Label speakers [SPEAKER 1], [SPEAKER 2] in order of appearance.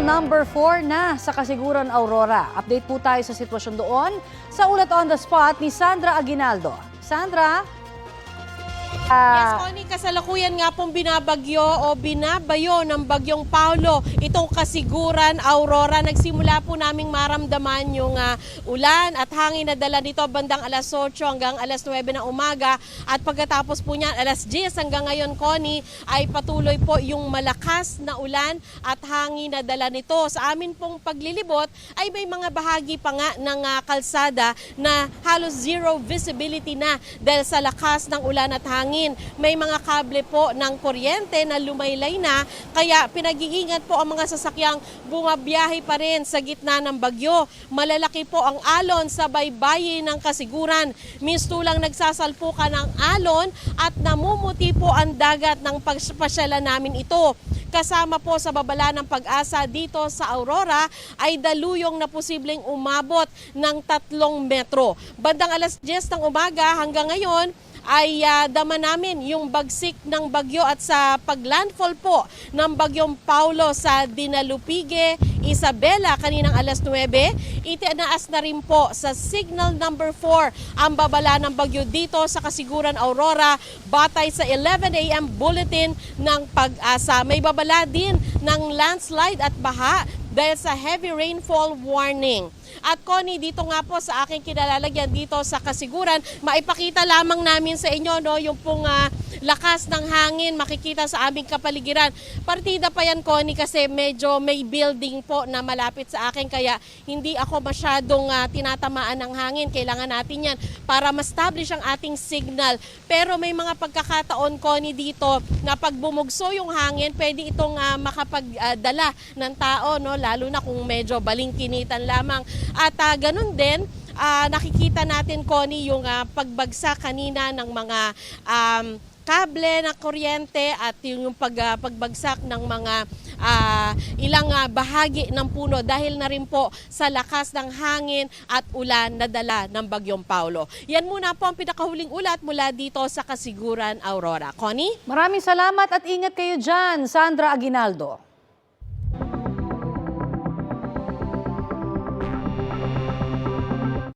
[SPEAKER 1] number 4 na sa Kasiguran, Aurora. Update po tayo sa sitwasyon doon sa ulat on the spot ni Sandra Aguinaldo. Sandra?
[SPEAKER 2] Yes, Connie, kasalukuyan nga pong binabagyo o binabayo ng bagyong Paulo itong Kasiguran, Aurora. Nagsimula po naming maramdaman yung ulan at hangin na dala nito bandang alas 8 hanggang alas 9 ng umaga. At pagkatapos po niyan, alas 10 hanggang ngayon, Connie, ay patuloy po yung malakas na ulan at hangin na dala nito. Sa amin pong paglilibot ay may mga bahagi pa nga ng kalsada na halos zero visibility na dahil sa lakas ng ulan at hangin. May mga kable po ng kuryente na lumaylay na, kaya pinag-iingat po ang mga sasakyang bumabiyahe pa rin sa gitna ng bagyo. Malalaki po ang alon sa baybayin ng Kasiguran. Mistulang nagsasalpukan ng alon at namumuti po ang dagat ng pagpasyalan namin ito. Kasama po sa babala ng Pag-asa dito sa Aurora ay daluyong na posibleng umabot ng 3 metro. Bandang alas 10 ng umaga hanggang ngayon ay dama namin yung bagsik ng bagyo at sa paglandfall po ng bagyong Paulo sa Dinalupige, Isabela kaninang alas 9, itinaas na rin po sa signal number 4 ang babala ng bagyo dito sa Kasiguran, Aurora batay sa 11 AM bulletin ng Pag-asa. May babala din ng landslide at baha dahil sa heavy rainfall warning. At Connie, dito nga po sa aking kinalalagyan dito sa Kasiguran, maipakita lamang namin sa inyo yung pong lakas ng hangin makikita sa aming kapaligiran. Partida pa yan, Connie, kasi medyo may building po na malapit sa akin kaya hindi ako masyadong tinatamaan ng hangin. Kailangan natin yan para ma-establish ang ating signal. Pero may mga pagkakataon, Connie, dito na pag bumugso yung hangin, pwede itong makapagdala ng tao, lalo na kung medyo balingkinitan lamang. At ganun din, nakikita natin, Connie, yung pagbagsak kanina ng mga kable na kuryente at yung pagbagsak ng mga ilang bahagi ng puno dahil na rin po sa lakas ng hangin at ulan na dala ng bagyong Paulo. Yan muna po ang pinakahuling ulat mula dito sa Kasiguran, Aurora. Connie?
[SPEAKER 1] Maraming salamat at ingat kayo dyan, Sandra Aguinaldo.